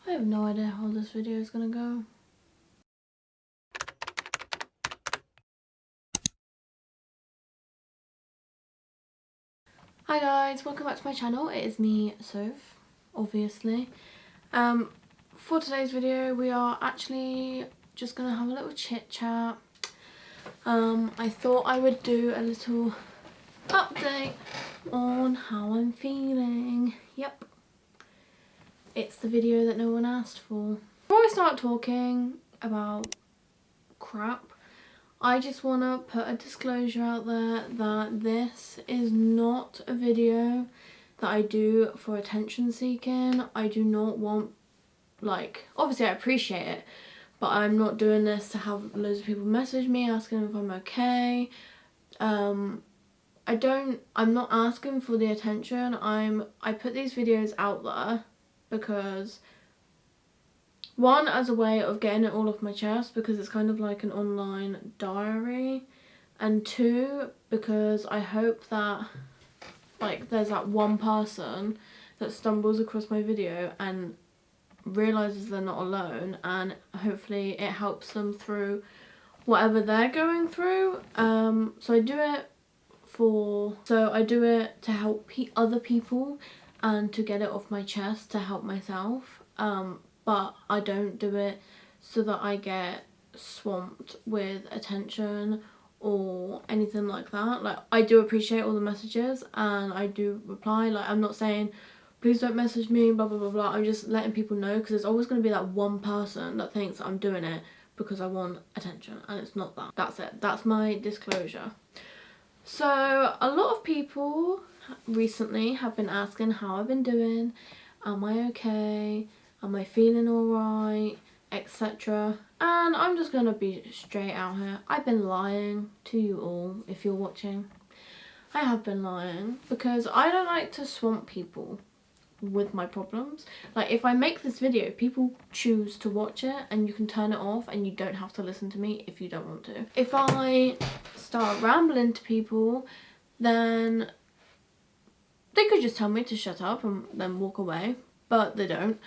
I have no idea how this video is gonna go. Hi guys, welcome back to my channel. It is me, Soph, obviously. For today's video we are actually just gonna have a little chit chat. I thought I would do a little update on how I'm feeling. Yep. It's the video that no one asked for. Before I start talking about crap, I just want to put a disclosure out there that this is not a video that I do for attention seeking. I do not want, like, obviously I appreciate it, but I'm not doing this to have loads of people message me asking if I'm okay. I'm not asking for the attention. I put these videos out there because, one, as a way of getting it all off my chest, because it's kind of like an online diary, and two, because I hope that, like, there's that one person that stumbles across my video and realizes they're not alone, and hopefully it helps them through whatever they're going through. So I do it to help other people and to get it off my chest, to help myself. But I don't do it so that I get swamped with attention or anything like that. Like, I do appreciate all the messages and I do reply. Like, I'm not saying please don't message me, blah blah blah blah. I'm just letting people know, because there's always going to be that one person that thinks I'm doing it because I want attention, and it's not that. That's it. That's my disclosure. So a lot of people recently have been asking how I've been doing, am I okay, am I feeling alright, etc. And I'm just gonna be straight out here. I've been lying to you all. If you're watching, I have been lying, because I don't like to swamp people with my problems. Like, if I make this video, people choose to watch it and you can turn it off and you don't have to listen to me if you don't want to. If I start rambling to people, then they could just tell me to shut up and then walk away, but they don't.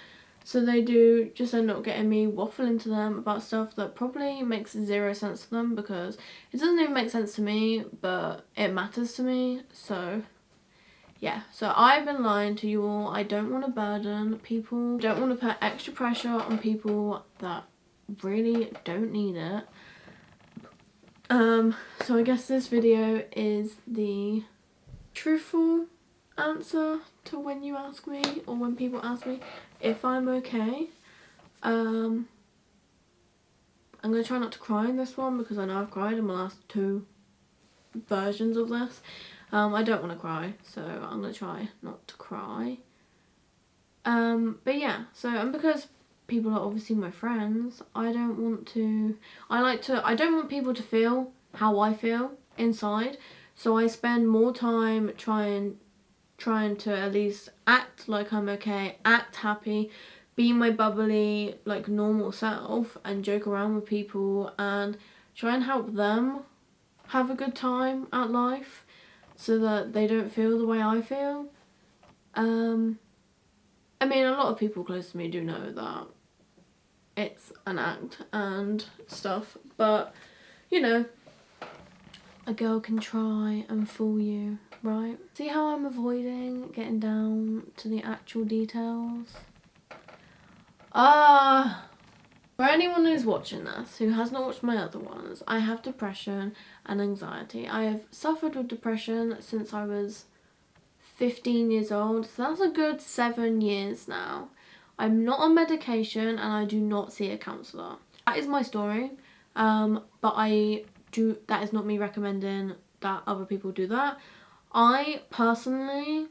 So they do just end up getting me waffling to them about stuff that probably makes zero sense to them, because it doesn't even make sense to me, but it matters to me. So yeah, so I've been lying to you all. I don't want to burden people. I don't want to put extra pressure on people that really don't need it. So I guess this video is the truthful answer to when you ask me, or when people ask me if I'm okay. I'm going to try not to cry in this one, because I know I've cried in my last two versions of this. I don't want to cry, so I'm going to try not to cry. But yeah, so, and because people are obviously my friends, I don't want people to feel how I feel inside, so I spend more time trying to at least act like I'm okay, act happy, be my bubbly, like, normal self, and joke around with people and try and help them have a good time at life, so that they don't feel the way I feel. I mean, a lot of people close to me do know that it's an act and stuff, but, you know, a girl can try and fool you, right? See how I'm avoiding getting down to the actual details? For anyone who's watching this who has not watched my other ones, I have depression and anxiety. I have suffered with depression since I was 15 years old, so that's a good 7 years now. I'm not on medication and I do not see a counsellor. That is my story, but that is not me recommending that other people do that. I personally,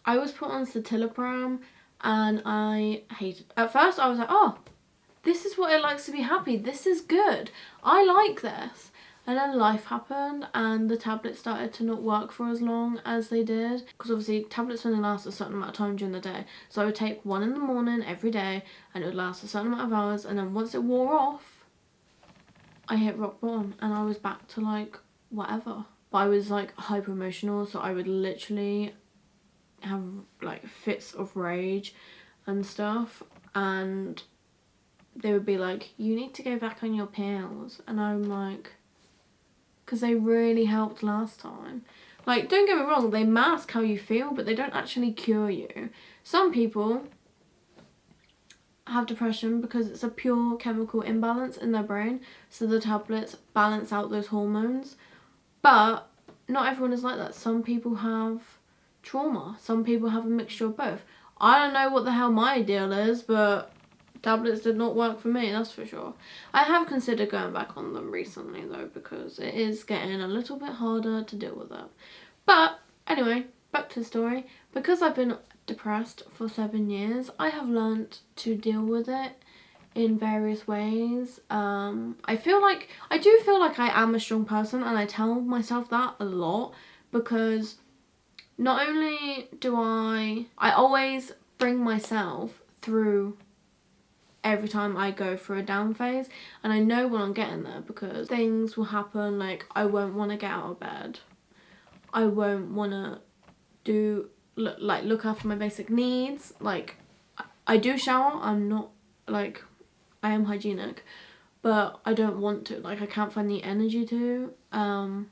I was put on citalopram and I hated it. At first I was like, oh, this is what it likes to be happy. This is good. I like this. And then life happened and the tablets started to not work for as long as they did. Because obviously tablets only last a certain amount of time during the day. So I would take one in the morning every day and it would last a certain amount of hours. And then once it wore off, I hit rock bottom and I was back to, like, whatever. But I was, like, hyper emotional, so I would literally have, like, fits of rage and stuff. and they would be like, you need to go back on your pills, and I'm like, because they really helped last time. Like, don't get me wrong, they mask how you feel, but they don't actually cure you. Some people have depression because it's a pure chemical imbalance in their brain, so the tablets balance out those hormones. But not everyone is like that. Some people have trauma. Some people have a mixture of both. I don't know what the hell my deal is, but tablets did not work for me, that's for sure. I have considered going back on them recently though, because it is getting a little bit harder to deal with it. But anyway, back to the story. Because I've been depressed for 7 years, I have learnt to deal with it in various ways. I do feel like I am a strong person, and I tell myself that a lot, because not only do I always bring myself through every time I go through a down phase, and I know when I'm getting there, because things will happen. Like, I won't want to get out of bed, I won't want to look after my basic needs. Like, I do shower, I'm not, like, I am hygienic, but I don't want to. Like, I can't find the energy to.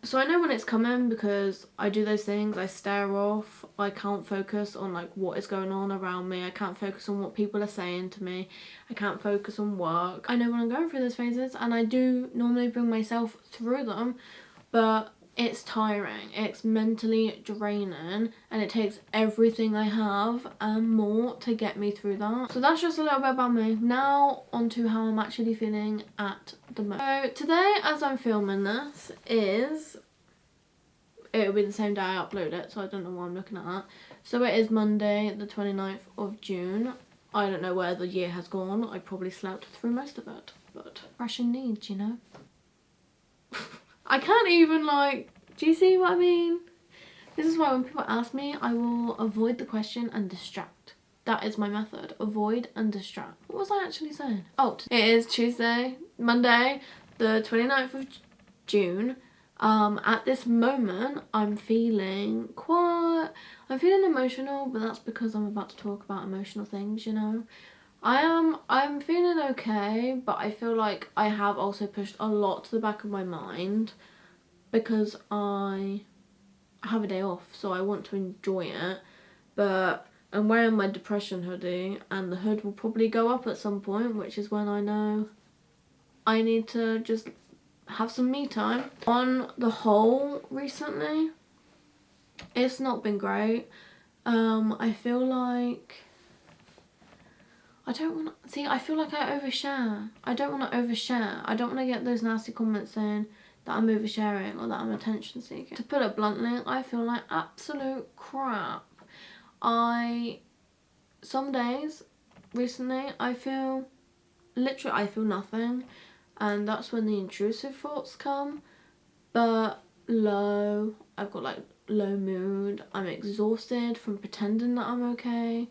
So I know when it's coming, because I do those things. I stare off. I can't focus on, like, what is going on around me. I can't focus on what people are saying to me. I can't focus on work. I know when I'm going through those phases, and I do normally bring myself through them, but it's tiring, it's mentally draining, and it takes everything I have and more to get me through that. So that's just a little bit about me. Now on to how I'm actually feeling at the moment. So today, as I'm filming this, it'll be the same day I upload it, so I don't know why I'm looking at that. So it is Monday the 29th of June. I don't know where the year has gone. I probably slept through most of it, but Russian needs, you know. I can't even, like, do you see what I mean? This is why when people ask me, I will avoid the question and distract. That is my method. Avoid and distract. What was I actually saying? Oh, it is Monday, the 29th of June. At this moment, I'm feeling emotional, but that's because I'm about to talk about emotional things, you know. I'm feeling okay, but I feel like I have also pushed a lot to the back of my mind, because I have a day off, so I want to enjoy it. But I'm wearing my depression hoodie, and the hood will probably go up at some point, which is when I know I need to just have some me time. On the whole, recently, it's not been great. I feel like I feel like I overshare. I don't want to overshare. I don't want to get those nasty comments saying that I'm oversharing or that I'm attention seeking. To put it bluntly, I feel like absolute crap. Some days recently, I feel nothing, and that's when the intrusive thoughts come. But I've got, like, low mood. I'm exhausted from pretending that I'm okay.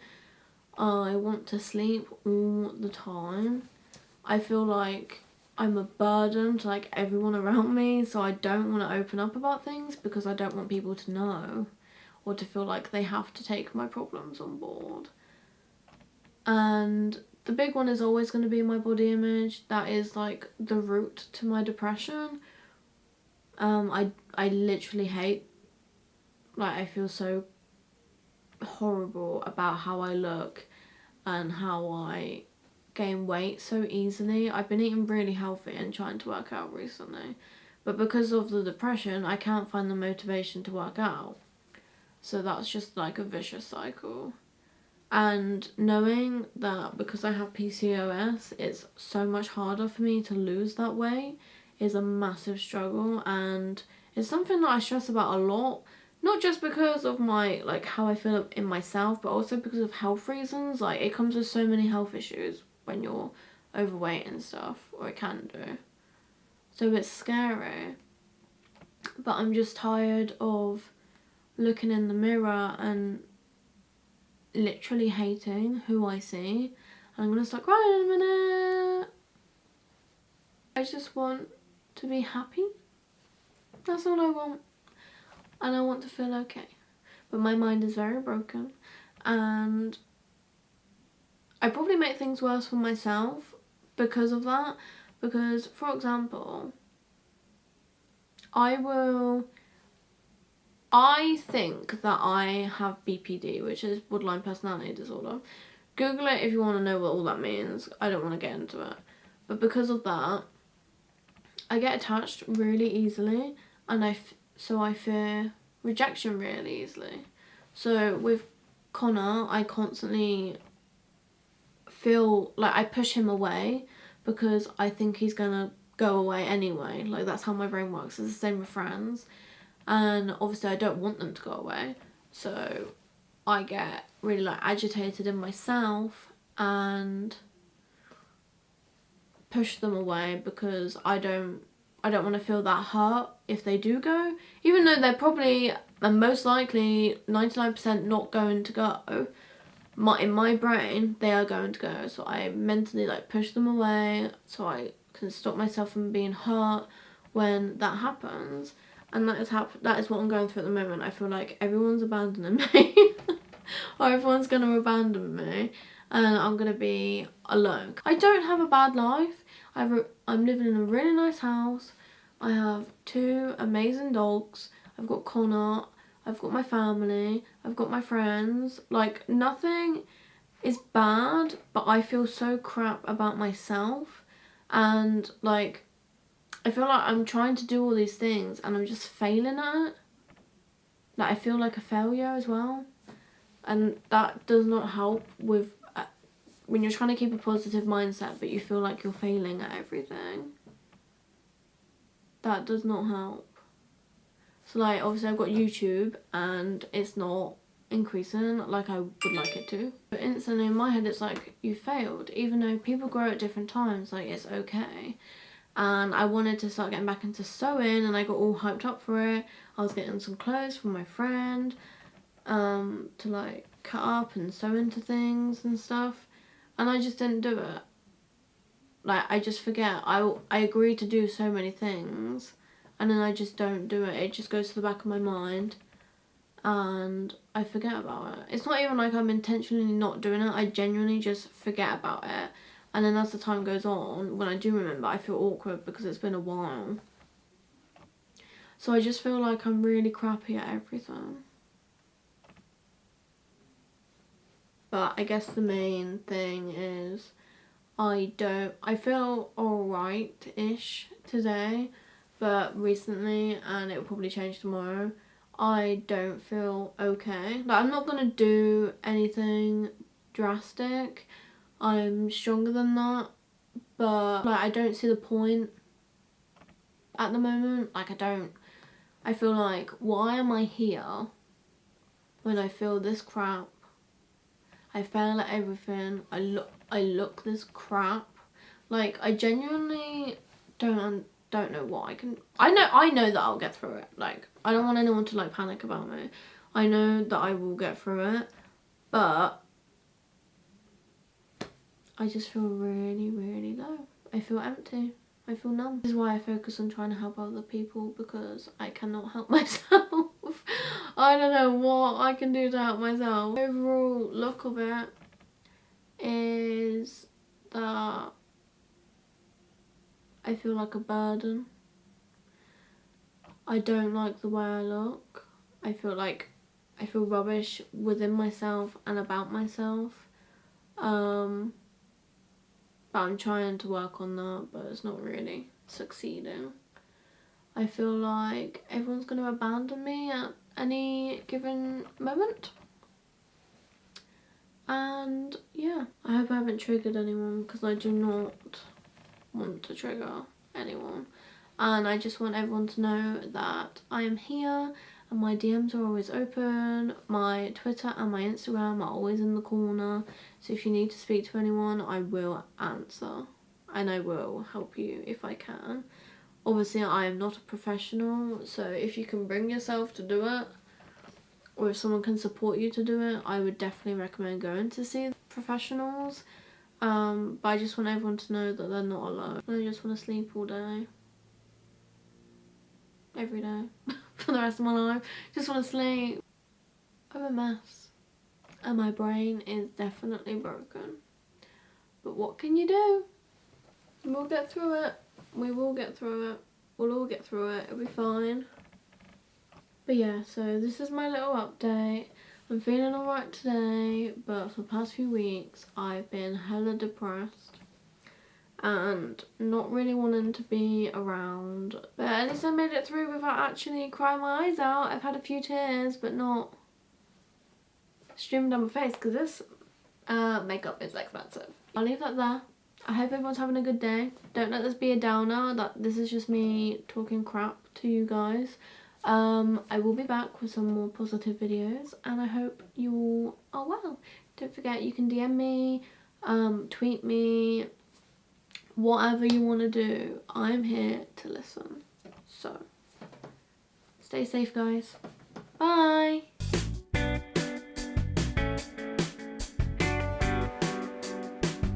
I want to sleep all the time. I feel like I'm a burden to, like, everyone around me, so I don't want to open up about things, because I don't want people to know or to feel like they have to take my problems on board. And the big one is always going to be my body image. That is, like, the root to my depression. I literally hate, like, I feel so horrible about how I look and how I gain weight so easily. I've been eating really healthy and trying to work out recently, but because of the depression, I can't find the motivation to work out. So that's just, like, a vicious cycle. And knowing that because I have PCOS, it's so much harder for me to lose that weight is a massive struggle, and it's something that I stress about a lot. Not just because of my, like, how I feel in myself, but also because of health reasons. Like, it comes with so many health issues when you're overweight and stuff, or it can do. So it's scary. But I'm just tired of looking in the mirror and literally hating who I see. And I'm gonna start crying in a minute. I just want to be happy. That's all I want. And I want to feel okay. But my mind is very broken, and I probably make things worse for myself because of that. Because, for example, I think that I have BPD, which is borderline personality disorder. Google it if you want to know what all that means. I don't want to get into it. But because of that, I get attached really easily, and so I fear rejection really easily. So with Connor, I constantly feel like I push him away because I think he's gonna go away anyway. Like, that's how my brain works. It's the same with friends. And obviously I don't want them to go away. So I get really like agitated in myself and push them away because I don't want to feel that hurt if they do go. Even though they're probably and most likely 99% not going to go. In my brain, they are going to go. So I mentally like push them away so I can stop myself from being hurt when that happens. And that is what I'm going through at the moment. I feel like everyone's abandoning me. Or everyone's going to abandon me. And I'm going to be alone. I don't have a bad life. I'm living in a really nice house. I have 2 amazing dogs. I've got Connor. I've got my family. I've got my friends. Like, nothing is bad. But I feel so crap about myself. And, like, I feel like I'm trying to do all these things and I'm just failing at it. Like, I feel like a failure as well. And that does not help with when you're trying to keep a positive mindset but you feel like you're failing at everything. That does not help. So, like, obviously I've got YouTube and it's not increasing like I would like it to. But instantly in my head it's like, you failed. Even though people grow at different times, like, it's okay. And I wanted to start getting back into sewing and I got all hyped up for it. I was getting some clothes from my friend to like cut up and sew into things and stuff, and I just didn't do it. Like, I just forget. I agree to do so many things and then I just don't do it. It just goes to the back of my mind and I forget about it. It's not even like I'm intentionally not doing it. I genuinely just forget about it. And then as the time goes on, when I do remember, I feel awkward because it's been a while. So I just feel like I'm really crappy at everything. But I guess the main thing is I feel alright-ish today, but recently, and it will probably change tomorrow, I don't feel okay. Like, I'm not going to do anything drastic. I'm stronger than that, but like, I don't see the point at the moment. Like, I feel like, why am I here when I feel this crap? I fail at everything. I look this crap. Like, I genuinely don't know what I can. I know that I'll get through it. Like, I don't want anyone to like panic about me. I know that I will get through it, but I just feel really, really low. I feel empty. I feel numb. This is why I focus on trying to help other people, because I cannot help myself. I don't know what I can do to help myself. The overall look of it is that I feel like a burden. I don't like the way I look. I feel rubbish within myself and about myself. But I'm trying to work on that, but it's not really succeeding. I feel like everyone's going to abandon me at any given moment. And yeah, I hope I haven't triggered anyone, because I do not want to trigger anyone. And I just want everyone to know that I am here and my DMs are always open. My Twitter and my Instagram are always in the corner. So if you need to speak to anyone, I will answer and I will help you if I can. Obviously, I am not a professional, so if you can bring yourself to do it, or if someone can support you to do it, I would definitely recommend going to see professionals. But I just want everyone to know that they're not alone. I just want to sleep all day. Every day. For the rest of my life. Just want to sleep. I'm a mess. And my brain is definitely broken. But what can you do? We'll get through it. We will get through it. We'll all get through it. It'll be fine. But yeah, so this is my little update. I'm feeling alright today, but for the past few weeks I've been hella depressed and not really wanting to be around. But at least I made it through without actually crying my eyes out. I've had a few tears, but not streaming down my face because this makeup is expensive. I'll leave that there. I hope everyone's having a good day. Don't let this be a downer, that this is just me talking crap to you guys. I will be back with some more positive videos and I hope you all are well. Don't forget you can DM me, tweet me, whatever you want to do. I'm here to listen. So, stay safe guys. Bye!